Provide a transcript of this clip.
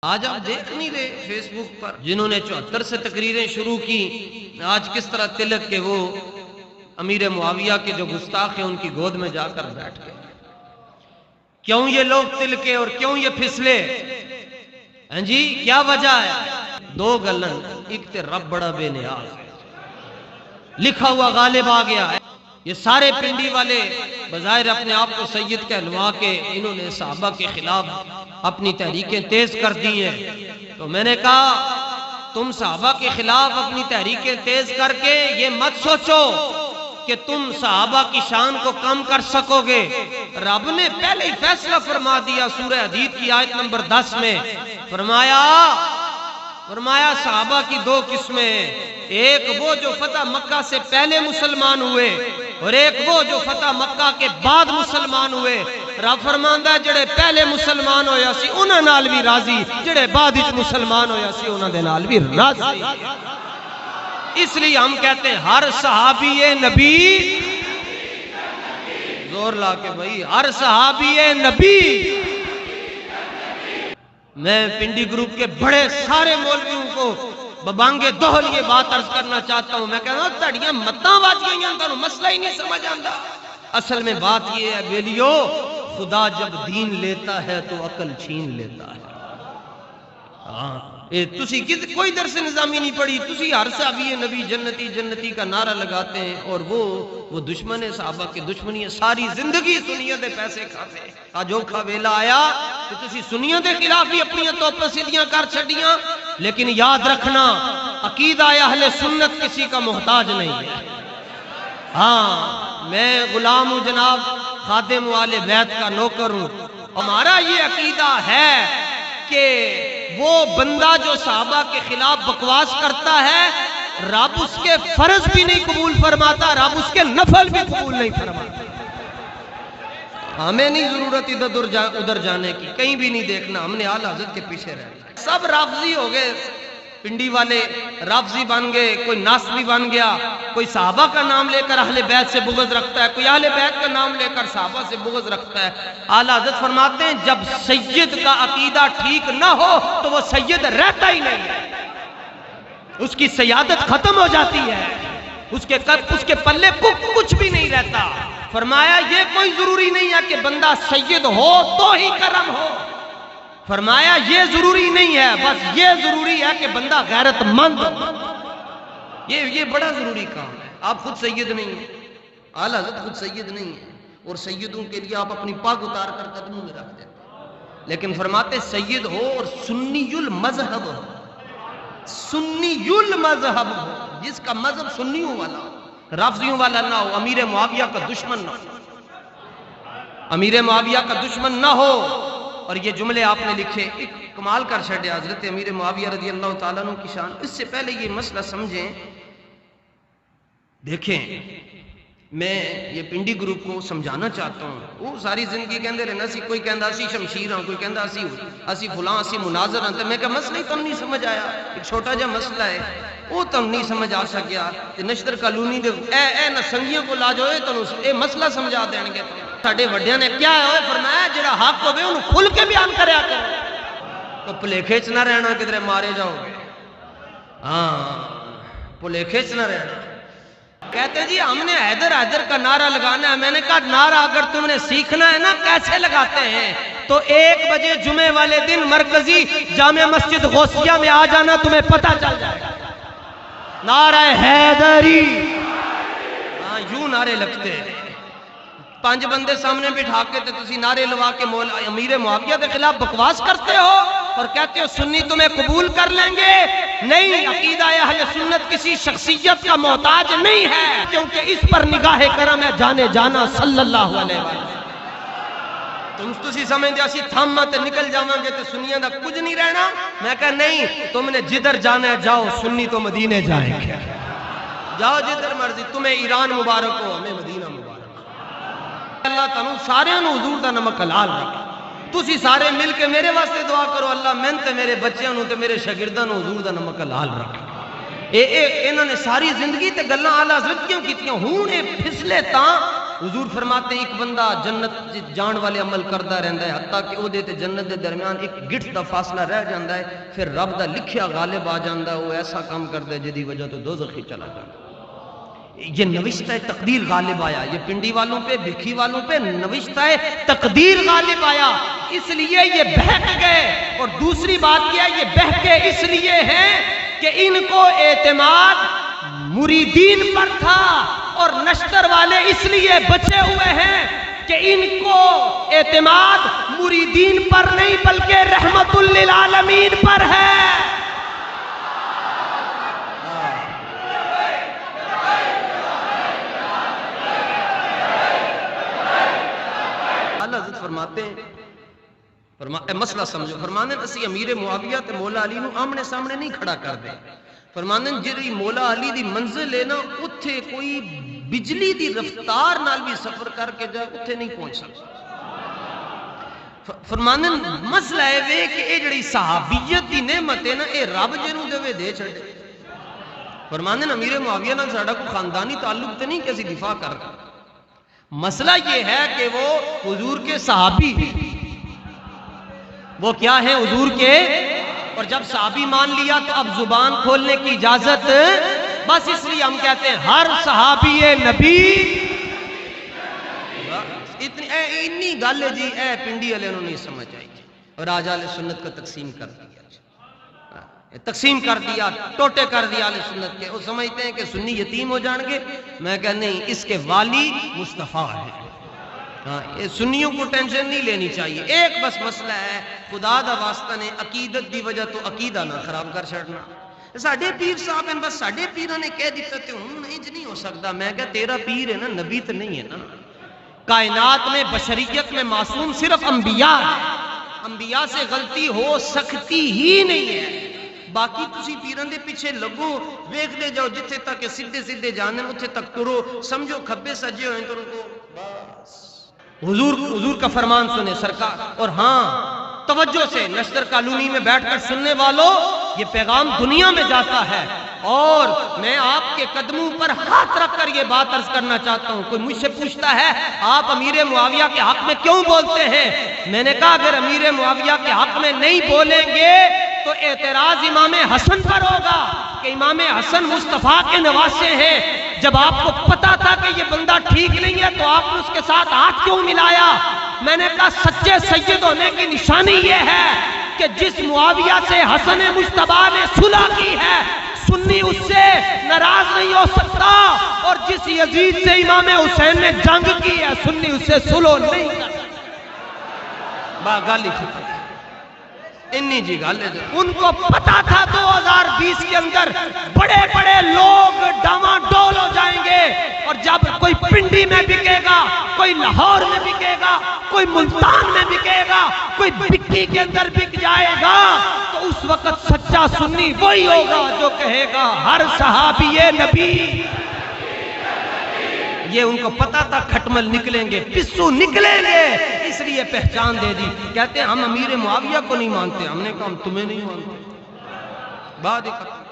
آج آپ دیکھ نہیں رہے فیس بک پر جنہوں نے 74 سے تقریریں شروع کی، آج کس طرح تلک کے وہ امیر معاویہ کے جو گستاخ ہیں ان کی گود میں جا کر بیٹھ گئے۔ کیوں یہ لوگ تلکے اور کیوں یہ پھسلے؟ ہاں جی، کیا وجہ ہے؟ دو گلن، ایک تے رب بڑا بے نیاز لکھا ہوا غالب آ گیا ہے۔ یہ سارے پنڈی والے بظاہر اپنے آپ کو سید کہلوا کے انہوں نے صحابہ کے خلاف اپنی تحریکیں تیز کر دی ہیں۔ تو میں نے کہا تم صحابہ کے خلاف اپنی تحریکیں تیز کر کے یہ مت سوچو کہ تم صحابہ کی شان کو کم کر سکو گے۔ رب نے پہلے ہی فیصلہ فرما دیا سورہ حدید کی آیت نمبر 10 میں، فرمایا صحابہ کی دو قسمیں ہیں، ایک وہ جو فتح مکہ سے پہلے مسلمان ہوئے اور ایک وہ جو فتح مکہ کے بعد مسلمان ہوئے۔ رب فرماندا ہے جڑے پہلے مسلمان ہویا سی انہاں نال بھی راضی، جڑے بعد وچ مسلمان ہویا سی انہاں دے نال بھی راضی۔ اس لیے ہم کہتے ہیں ہر صحابی نبی، زور لا کے بھائی، ہر صحابی نبی۔ میں پنڈی گروپ کے بڑے سارے مولویوں کو ببانگے دوہل یہ بات عرض کرنا چاہتا ہوں۔ میں کہتا ہوں تڑیاں متاں باز گئیاں، تانوں مسئلہ ہی نہیں سمجھ آندا۔ اصل میں بات یہ ہے بیلیو، خدا جب دین لیتا ہے تو عقل چھین لیتا ہے۔ ہاں تسی کوئی درس نظامی نہیں پڑھی، تسی ہر صحابی نبی جنتی جنتی کا نعرہ لگاتے ہیں اور وہ دشمن صحابہ کے دشمنی ہے، ساری زندگی سنیوں دے پیسے کھاتے ہیں۔ آجوکھا ویلا آیا کہ تسی سنیوں دے خلاف ہی اپنی توپیں سیدھیاں کر چھڑیاں، لیکن یاد رکھنا عقیدہ اہل سنت کسی کا محتاج نہیں ہے۔ ہاں میں غلام ہوں جناب، خادم والے بیت کا نوکر ہوں۔ ہمارا یہ عقیدہ ہے کہ وہ بندہ جو صحابہ کے خلاف بکواس کرتا ہے رب اس کے فرض بھی نہیں قبول فرماتا، رب اس کے نفل بھی قبول نہیں فرماتا۔ ہمیں نہیں ضرورت ادھر جانے کی، کہیں بھی نہیں دیکھنا، ہم نے اعلی حضرت کے پیچھے رہنا۔ سب رافضی ہو گئے، پنڈی والے رافضی بن گئے، کوئی ناصبی بن گیا، کوئی صحابہ کا نام لے کر اہل بیت سے بغض رکھتا ہے، کوئی اہل بیت کا نام لے کر صحابہ سے بغض رکھتا ہے۔ اعلی حضرت فرماتے ہیں جب سید کا عقیدہ ٹھیک نہ ہو تو وہ سید رہتا ہی نہیں ہے، اس کی سیادت ختم ہو جاتی ہے، اس کے پلے کچھ بھی نہیں رہتا۔ فرمایا یہ کوئی ضروری نہیں ہے کہ بندہ سید ہو تو ہی کرم ہو، فرمایا یہ ضروری نہیں ہے، بس یہ ضروری ہے کہ بندہ غیرت مند ہو۔ یہ بڑا ضروری کام ہے۔ آپ خود سید نہیں ہیں، اعلیٰ حضرت خود سید نہیں ہیں، اور سیدوں کے لیے آپ اپنی پاگ اتار کر قدموں میں رکھ دیتے ہیں، لیکن فرماتے سید ہو اور سنی المذہب ہو، سنی المذہب ہو، جس کا مذہب سنیوں والا ہو، رافضیوں والا نہ ہو، امیر معاویہ کا دشمن نہ ہو، امیر معاویہ کا دشمن نہ ہو۔ اور یہ جملے آپ نے لکھے، ایک کمال کر چھڑے حضرت امیر معاویہ رضی اللہ تعالیٰ عنہ کی شان۔ اس سے پہلے یہ مسئلہ سمجھیں، دیکھیں میں یہ پنڈی گروپ کو سمجھانا چاہتا ہوں۔ وہ ساری زندگی کہندے رہنا سی، کوئی کہندا اسی شمشیر ہاں، کوئی کہندا اسی فلاں اسی مناظر ہاں، تو میں کہا مسئلہ ہی تم نہیں سمجھ آیا، ایک چھوٹا جا مسئلہ ہے وہ تم نہیں سمجھ آ سکیا۔ نشتر کالونی دے اے نسنگیوں کو لا جائے تو اے مسئلہ سمجھا دیں گے۔ ساڈے وڈیاں نے کیا ہے فرمایا جڑا حق ہوے اونوں کھل کے بیان کریا کرو، تو بھلیکھے چ نہ رہنا کدھر مارے جاؤ گے۔ ہاں بھلیکھے چ نہ رہنا۔ کہتے جی ہم نے حیدر حیدر کا نعرہ لگانا ہے۔ میں نے کہا نعرہ اگر تم نے سیکھنا ہے نا کیسے لگاتے ہیں تو 1 بجے جمعے والے دن مرکزی جامع مسجد غوثیہ میں آ جانا، تمہیں پتہ چل جائے گا۔ نعرہ حیدری، ہاں یوں نعرے لگتے ہیں۔ 5 بندے سامنے بٹھا کے تو تسی نعرے لوا کے امیر معاویہ کے خلاف بکواس کرتے ہو اور کہتے ہو سنی تمہیں قبول کر لیں گے۔ نہیں، عقیدہ اہل سنت کسی شخصیت کا محتاج نہیں ہے، کیونکہ اس پر نگاہ کرم ہے جانے جانا صلی اللہ علیہ وسلم۔ تسی سمجھتے اسی تھام تے نکل جاواں گے تو سنیاں دا کچھ نہیں رہنا۔ میں کہا نہیں، تم نے جدھر جانا ہے جاؤ، سنی تو مدینے جائیں گے، جاؤ جدھر مرضی، تمہیں ایران مبارک ہو، ہمیں مدینہ مبارک۔ اللہ تعالیٰ سارے حضور دا نمک حلال رکھے۔ تسی سارے مل کے میرے واسطے دعا کرو اللہ میں تے میرے بچیاں نوں تے میرے شاگرداں نوں حضور دا نمک حلال رکھے۔ انہوں نے ساری زندگی تے گلاں اعلیٰ حضرت کیوں کیتیاں؟ ہوں نے پھسلے تاں حضور فرماتے ہیں ایک بندہ جنت جان والے عمل کرتا رہتا ہے حتیٰ کہ وہ تے جنت دے درمیان ایک گٹھ دا فاصلہ رہ جاتا ہے، پھر رب دا لکھیا غالب آ جاتا ہے، وہ ایسا کام کرتا ہے جدی وجہ تو دوزخی چلا جاتا ہے۔ یہ نوشتہ تقدیر غالب آیا، یہ پنڈی والوں پہ بھکھی والوں پہ نوشتہ تقدیر غالب آیا، اس لیے یہ بہک گئے۔ اور دوسری بات یہ ہے، یہ بہکے اس لیے ہیں کہ ان کو اعتماد مریدین پر تھا، اور نشتر والے اس لیے بچے ہوئے ہیں کہ ان کو اعتماد مریدین پر نہیں بلکہ رحمت للعالمین پر ہے۔ حضرت فرماتے ہیں مسئلہ سمجھو، فرمانے اسی امیر معاویہ تے مولا علی نو آمنے سامنے نہیں کھڑا کر دے، فرمانے جی مولا علی دی منزل ہے نا اتھے کوئی بجلی دی رفتار نال بھی سفر کر کے جائے اتھے نہیں پہنچ سکتا۔ فرمانے مسئلہ ہے کہ اے جڑی صحابیت دی نعمت ہے نا اے رب جنوں دے دے چھڑے۔ فرمانے امیر معاویہ نال ساڈا کوئی خاندانی تعلق تے نہیں کہ اسی دفاع کر رہا، مسئلہ یہ ہے کہ وہ حضور کے صحابی ہیں، وہ کیا ہیں حضور کے، اور جب صحابی مان لیا تو اب زبان کھولنے کی اجازت، بس اس لیے ہم کہتے ہیں ہر صحابی نبی اتنی گل ہے جی، اے پنڈی والے انہوں نہیں سمجھ آئی اور آج اہل سنت کا تقسیم کر دیا، ٹوٹے کر دیا اہل سنت کے۔ وہ سمجھتے ہیں کہ سنی یتیم ہو جان گے، میں کہہ نہیں، اس کے والی مصطفیٰ ہے۔ ہاں یہ سنیوں کو ٹینشن نہیں لینی چاہیے، ایک بس مسئلہ ہے خدا دا واسطہ نے عقیدت دی وجہ تو عقیدہ نہ خراب کر چھڑنا۔ ساڈے پیر صاحب ہیں، بس ساڈے پیراں نے کہہ دیتا تے ہوں انج نہیں ہو سکتا، میں کہا تیرا پیر ہے نا، نبی تو نہیں ہے نا۔ کائنات میں بشریت میں معصوم صرف انبیاء ہے، انبیاء سے غلطی ہو سکتی ہی نہیں ہے۔ باقی تسی پیران دے پیچھے لگو، ویکھ دے جاؤ جتھے تک کہ سیدھے سیدھے جانن اتھے تک ٹرو، سمجھو کھبے سجے ہوئے تو ان کو بس حضور کا فرمان سنے سرکار۔ اور ہاں توجہ سے نشتر کالونی میں بیٹھ کر سننے والوں، یہ پیغام دنیا میں جاتا ہے، اور میں آپ کے قدموں پر ہاتھ رکھ کر یہ بات عرض کرنا چاہتا ہوں۔ کوئی مجھ سے پوچھتا ہے آپ امیر معاویہ کے حق میں کیوں بولتے ہیں، میں نے کہا اگر امیر معاویہ کے حق میں نہیں بولیں گے تو اعتراض امام حسن پر ہوگا کہ امام حسن مصطفیٰ کے نواسے ہیں۔ جب آپ کو پتا تھا کہ یہ بندہ ٹھیک نہیں ہے تو آپ نے اس کے ساتھ ہاتھ کیوں ملایا؟ میں نے کہا سچے سید ہونے کی نشانی یہ ہے کہ جس معاویہ سے حسن مصطفیٰ نے صلح کی ہے، سنی اس سے ناراض نہیں ہو سکتا، اور جس یزید سے امام حسین نے جنگ کی ہے سنی اس سے صلح نہیں کر سکتا۔ گالی ختم، انی جی گل ہے۔ ان کو پتا تھا 2020 کے اندر بڑے بڑے لوگ ڈاما ڈول ہو جائیں گے، اور جب کوئی پنڈی میں بکے گا، کوئی لاہور میں بکے گا، کوئی ملتان میں بکے گا، کوئی بکی کے اندر بک جائے گا، تو اس وقت سچا سنی وہی ہوگا جو کہے گا ہر صحابی نبی۔ یہ ان کو پتا تھا کھٹمل نکلیں گے، پسو نکلیں گے، اس لیے پہچان دے دی۔ کہتے ہیں ہم امیر معاویہ کو نہیں مانتے، ہم نے کہا ہم تمہیں نہیں مانتے، بات ہی ختم۔